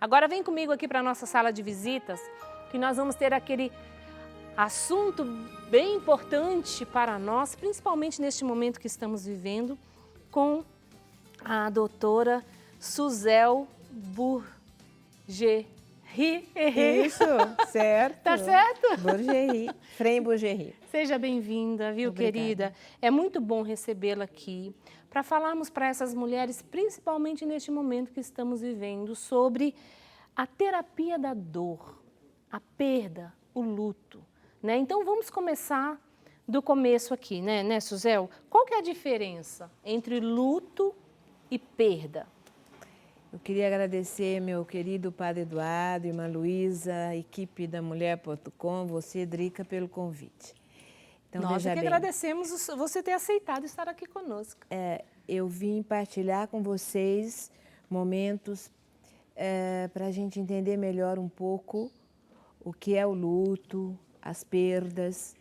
Agora vem comigo aqui para a nossa sala de visitas, que nós vamos ter aquele assunto bem importante para nós, principalmente neste momento que estamos vivendo, com a doutora Suzel Bourgerie. Isso, certo. Tá certo? Bourgerie, Frei Bourgerie. Seja bem-vinda, viu, Obrigada. querida? É muito bom recebê-la aqui para falarmos para essas mulheres, principalmente neste momento que estamos vivendo, sobre a terapia da dor, a perda, o luto, né? Então vamos começar do começo aqui, né, Suzel? Qual que é a diferença entre luto e perda? Eu queria agradecer meu querido Padre Eduardo, irmã Luísa, a equipe da Mulher.com, você, Drica, pelo convite. Então, Nós veja é que bem, agradecemos você ter aceitado estar aqui conosco. eu vim partilhar com vocês momentos para a gente entender melhor um pouco o que é o luto, as perdas,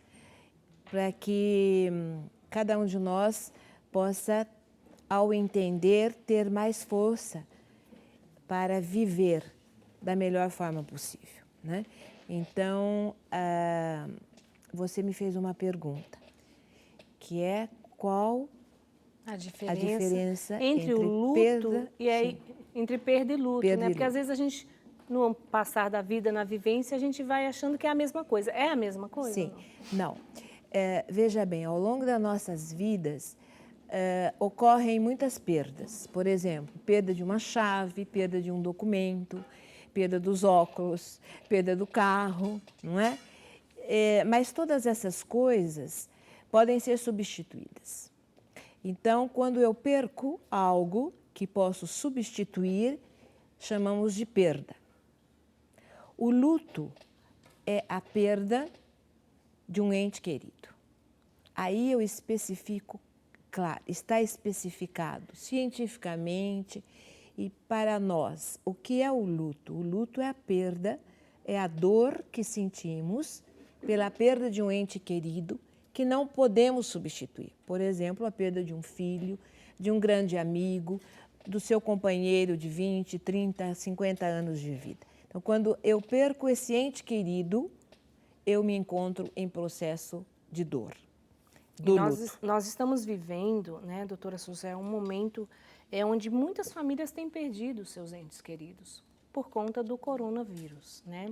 para que cada um de nós possa, ao entender, ter mais força para viver da melhor forma possível, né? Então, você me fez uma pergunta, que é qual A a diferença diferença entre o luto perda, e aí, entre perda e luto, Perda né? e Porque às luto. vezes a gente, no passar da vida, na vivência, a gente vai achando que é a mesma coisa. É a mesma coisa? Sim, Ou não? não. Veja bem, ao longo das nossas vidas, ocorrem muitas perdas. Por exemplo, perda de uma chave, perda de um documento, perda dos óculos, perda do carro, não é? Mas todas essas coisas podem ser substituídas. Então, quando eu perco algo que posso substituir, chamamos de perda. O luto é a perda de um ente querido. Aí eu especifico, claro, está especificado cientificamente e para nós. O que é o luto? O luto é a perda, é a dor que sentimos pela perda de um ente querido que não podemos substituir. Por exemplo, a perda de um filho, de um grande amigo, do seu companheiro de 20, 30, 50 anos de vida. Então, quando eu perco esse ente querido, eu me encontro em processo de dor, do luto. Nós estamos vivendo, né, doutora Suzel, um momento onde muitas famílias têm perdido seus entes queridos por conta do coronavírus, né?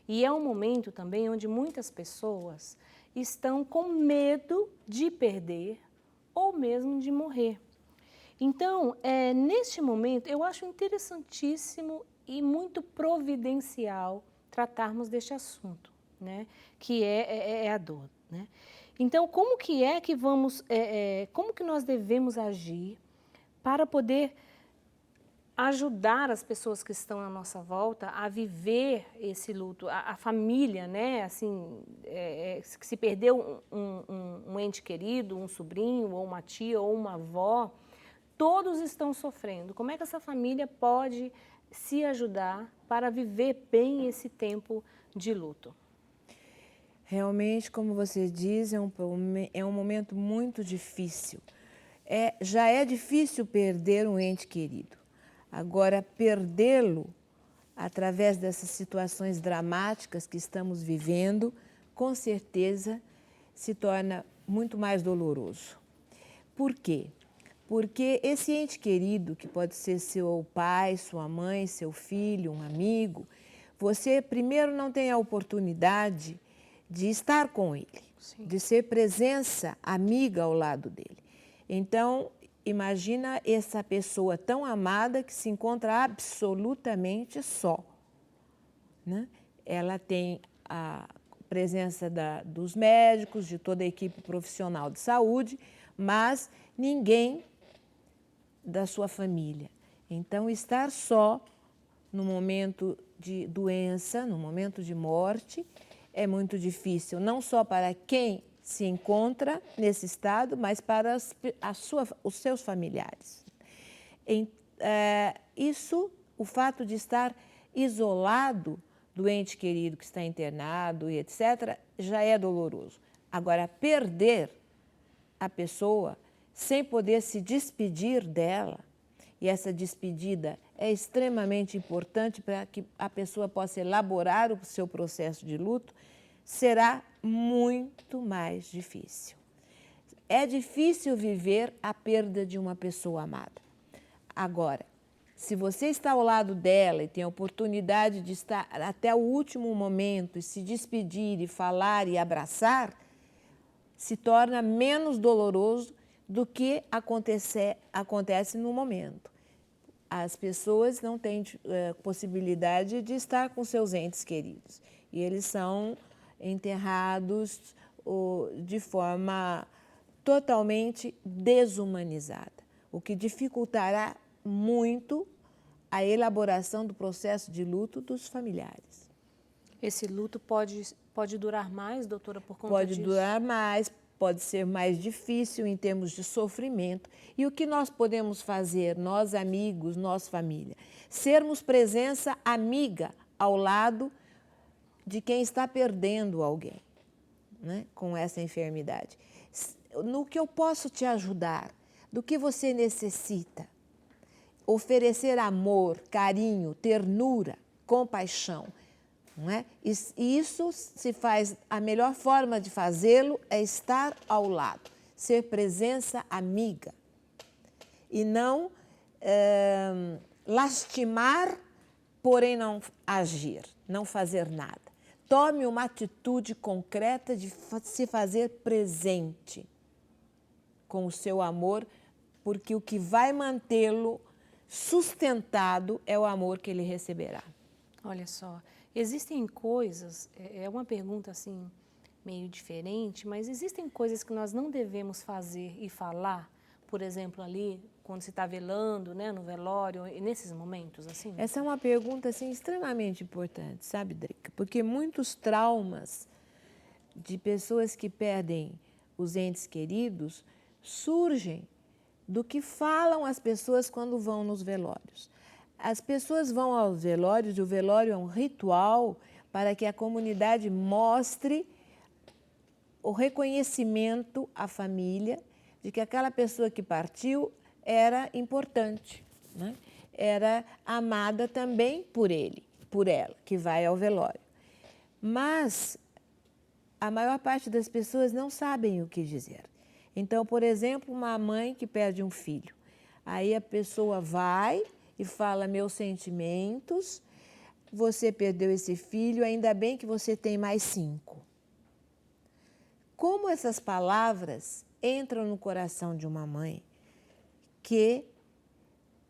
E é um momento também onde muitas pessoas estão com medo de perder ou mesmo de morrer. Então, neste momento, eu acho interessantíssimo e muito providencial tratarmos deste assunto, né? Que é a dor, né? Então, como que é que vamos, como que nós devemos agir para poder ajudar as pessoas que estão à nossa volta a viver esse luto, a família, né? Assim, que se perdeu um ente querido, um sobrinho, ou uma tia, ou uma avó, todos estão sofrendo. Como é que essa família pode se ajudar para viver bem esse tempo de luto? Realmente, como você diz, é um momento muito difícil. Já é difícil perder um ente querido. Agora, perdê-lo através dessas situações dramáticas que estamos vivendo, com certeza se torna muito mais doloroso. Por quê? Porque esse ente querido, que pode ser seu pai, sua mãe, seu filho, um amigo, você primeiro não tem a oportunidade de estar com ele, Sim. de ser presença amiga ao lado dele. Então, imagina essa pessoa tão amada que se encontra absolutamente só, né? Ela tem a presença dos médicos, de toda a equipe profissional de saúde, mas ninguém da sua família. Então, estar só no momento de doença, no momento de morte, é muito difícil, não só para quem se encontra nesse estado, mas para os seus familiares. O fato de estar isolado do ente querido que está internado e etc., já é doloroso. Agora, perder a pessoa sem poder se despedir dela, e essa despedida é extremamente importante para que a pessoa possa elaborar o seu processo de luto, será muito mais difícil. É difícil viver a perda de uma pessoa amada. Agora, se você está ao lado dela e tem a oportunidade de estar até o último momento e se despedir e falar e abraçar, se torna menos doloroso do que acontece no momento. As pessoas não têm possibilidade de estar com seus entes queridos e eles são enterrados de forma totalmente desumanizada, o que dificultará muito a elaboração do processo de luto dos familiares. Esse luto pode durar mais, doutora, por conta Pode disso? durar mais, pode ser mais difícil em termos de sofrimento. E o que nós podemos fazer, nós amigos, nós família? Sermos presença amiga ao lado de quem está perdendo alguém, né, com essa enfermidade. No que eu posso te ajudar, do que você necessita. Oferecer amor, carinho, ternura, compaixão. Não é? E isso se faz, a melhor forma de fazê-lo é estar ao lado, ser presença amiga. E não lastimar, porém não agir, não fazer nada. Tome uma atitude concreta de se fazer presente com o seu amor, porque o que vai mantê-lo sustentado é o amor que ele receberá. Olha só, existem coisas, é uma pergunta assim meio diferente, mas existem coisas que nós não devemos fazer e falar, por exemplo, ali quando se está velando, né, no velório, e nesses momentos assim? Essa é uma pergunta assim extremamente importante, sabe, Drica? Porque muitos traumas de pessoas que perdem os entes queridos surgem do que falam as pessoas quando vão nos velórios. As pessoas vão aos velórios e o velório é um ritual para que a comunidade mostre o reconhecimento à família de que aquela pessoa que partiu era importante, né? Era amada também por ele, por ela, que vai ao velório. Mas a maior parte das pessoas não sabem o que dizer. Então, por exemplo, uma mãe que perde um filho. Aí a pessoa vai e fala: meus sentimentos, você perdeu esse filho, ainda bem que você tem mais 5. Como essas palavras entram no coração de uma mãe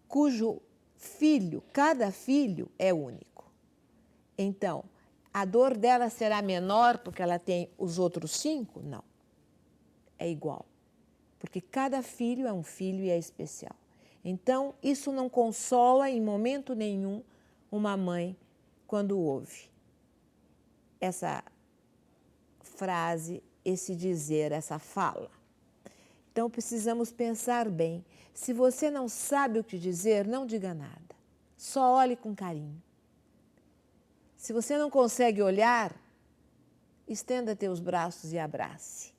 cujo filho, cada filho é único. Então, a dor dela será menor porque ela tem os outros 5? Não. É igual. Porque cada filho é um filho e é especial. Então, isso não consola em momento nenhum uma mãe quando ouve essa frase, esse dizer, essa fala. Então, precisamos pensar bem. Se você não sabe o que dizer, não diga nada. Só olhe com carinho. Se você não consegue olhar, estenda teus braços e abrace.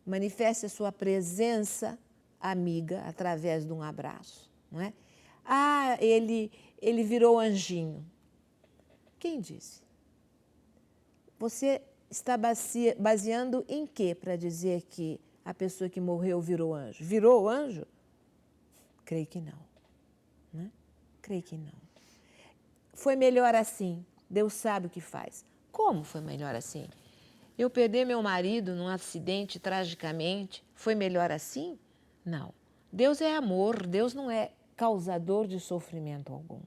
Manifeste a sua presença amiga através de um abraço, não é? Ah, ele virou anjinho. Quem disse? Você está baseando em quê para dizer que a pessoa que morreu virou anjo? Virou anjo? Creio que não, né? Creio que não. Foi melhor assim. Deus sabe o que faz. Como foi melhor assim? Eu perdi meu marido num acidente tragicamente. Foi melhor assim? Não. Deus é amor, Deus não é causador de sofrimento algum.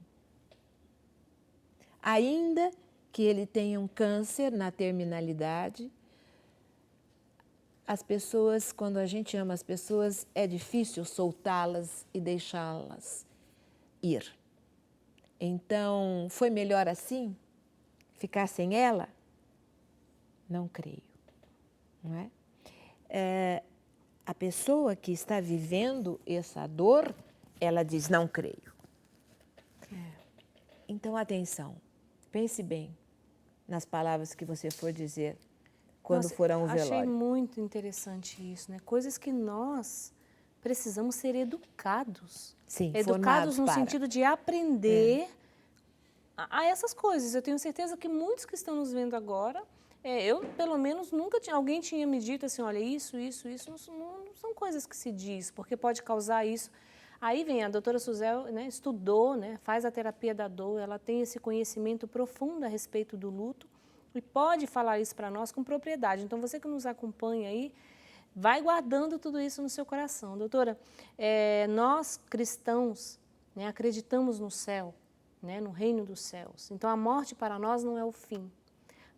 Ainda que ele tenha um câncer na terminalidade, as pessoas, quando a gente ama as pessoas, é difícil soltá-las e deixá-las ir. Então, foi melhor assim? Ficar sem ela? Não creio. Não é? A pessoa que está vivendo essa dor, ela diz: não creio. Então, atenção, pense bem nas palavras que você for dizer quando for a um velório. Achei muito interessante isso, né? Coisas que nós precisamos ser educados. Sim, Educados formados no para. sentido de aprender a essas coisas. Eu tenho certeza que muitos que estão nos vendo agora, eu pelo menos nunca tinha, alguém tinha me dito assim, olha, isso não são coisas que se diz, porque pode causar isso. Aí vem a doutora Suzel, né, estudou, né, faz a terapia da dor, ela tem esse conhecimento profundo a respeito do luto e pode falar isso para nós com propriedade. Então, você que nos acompanha aí, vai guardando tudo isso no seu coração. Doutora, nós cristãos, né, acreditamos no céu, né, no reino dos céus. Então, a morte para nós não é o fim.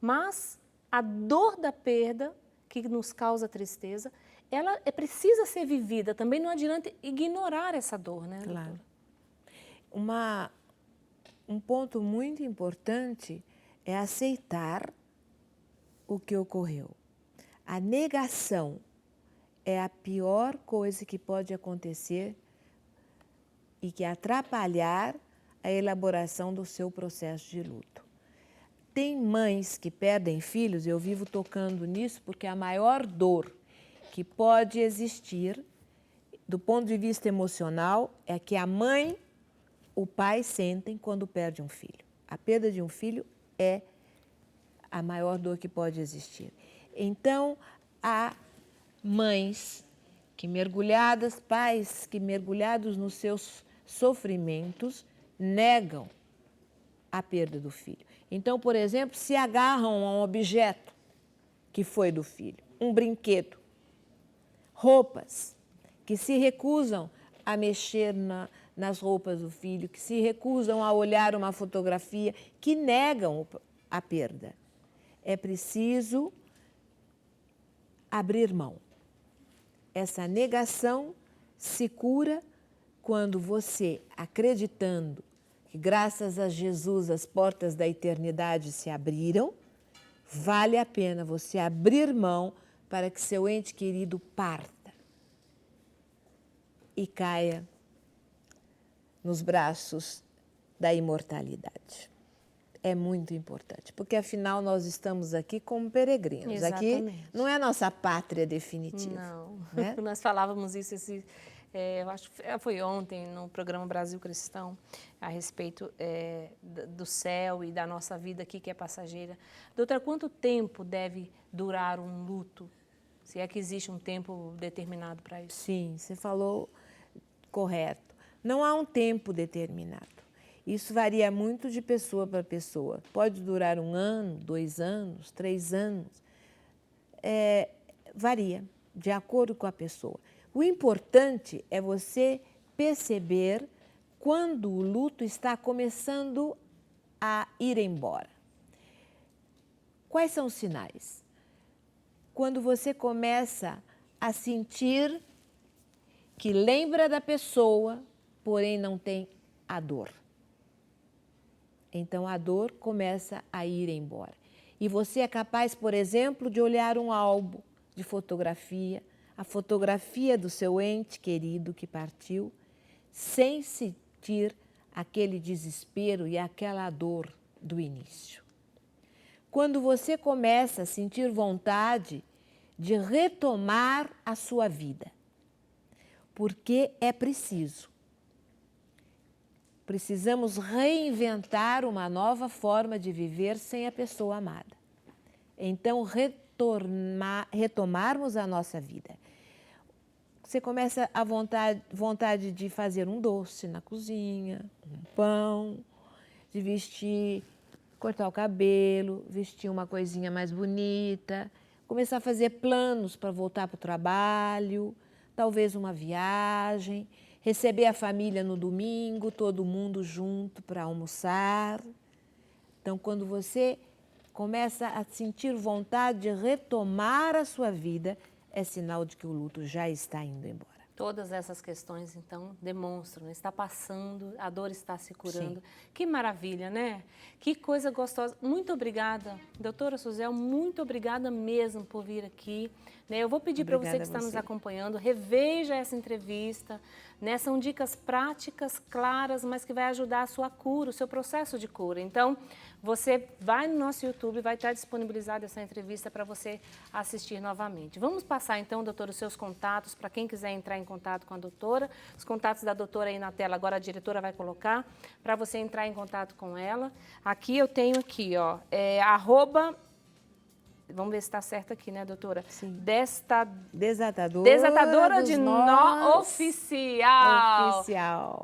Mas a dor da perda, que nos causa tristeza, ela precisa ser vivida. Também não adianta ignorar essa dor, né, doutora? Claro. Um ponto muito importante é aceitar o que ocorreu. A negação é a pior coisa que pode acontecer e que atrapalhar a elaboração do seu processo de luto. Tem mães que perdem filhos, eu vivo tocando nisso porque a maior dor que pode existir do ponto de vista emocional é que a mãe, o pai sentem quando perde um filho. A perda de um filho é a maior dor que pode existir. Então, há mães que mergulhadas, pais que mergulhados nos seus sofrimentos, negam a perda do filho. Então, por exemplo, se agarram a um objeto que foi do filho, um brinquedo, roupas, que se recusam a mexer nas roupas do filho, que se recusam a olhar uma fotografia, que negam a perda. É preciso abrir mão. Essa negação se cura quando você, acreditando que graças a Jesus as portas da eternidade se abriram, vale a pena você abrir mão para que seu ente querido parta e caia nos braços da imortalidade. É muito importante, porque afinal nós estamos aqui como peregrinos. Exatamente. Aqui não é a nossa pátria definitiva. Não, né? Nós falávamos isso, eu acho que foi ontem no programa Brasil Cristão, a respeito do céu e da nossa vida aqui que é passageira. Doutora, quanto tempo deve durar um luto? Se é que existe um tempo determinado para isso? Sim, você falou correto. Não há um tempo determinado. Isso varia muito de pessoa para pessoa. Pode durar 1 ano, 2 anos, 3 anos. Varia, de acordo com a pessoa. O importante é você perceber quando o luto está começando a ir embora. Quais são os sinais? Quando você começa a sentir que lembra da pessoa, porém não tem a dor. Então, a dor começa a ir embora. E você é capaz, por exemplo, de olhar um álbum de fotografia, a fotografia do seu ente querido que partiu, sem sentir aquele desespero e aquela dor do início. Quando você começa a sentir vontade de retomar a sua vida, porque é preciso. Precisamos reinventar uma nova forma de viver sem a pessoa amada. Então, retomarmos a nossa vida. Você começa a vontade de fazer um doce na cozinha, um pão, de vestir, cortar o cabelo, vestir uma coisinha mais bonita, começar a fazer planos para voltar para o trabalho, talvez uma viagem, receber a família no domingo, todo mundo junto para almoçar. Então, quando você começa a sentir vontade de retomar a sua vida, é sinal de que o luto já está indo embora. Todas essas questões, então, demonstram, está passando, a dor está se curando. Sim. Que maravilha, né? Que coisa gostosa. Muito obrigada, doutora Suzel, muito obrigada mesmo por vir aqui. Eu vou pedir para você que está nos acompanhando, reveja essa entrevista, né? São dicas práticas, claras, mas que vai ajudar a sua cura, o seu processo de cura. Então, você vai no nosso YouTube, vai estar disponibilizada essa entrevista para você assistir novamente. Vamos passar então, doutora, os seus contatos, para quem quiser entrar em contato com a doutora. Os contatos da doutora aí na tela, agora a diretora vai colocar, para você entrar em contato com ela. Aqui eu tenho aqui, ó, vamos ver se está certo aqui, né, doutora? Sim. Desatadora Desatadora de dos nó nós oficial. oficial.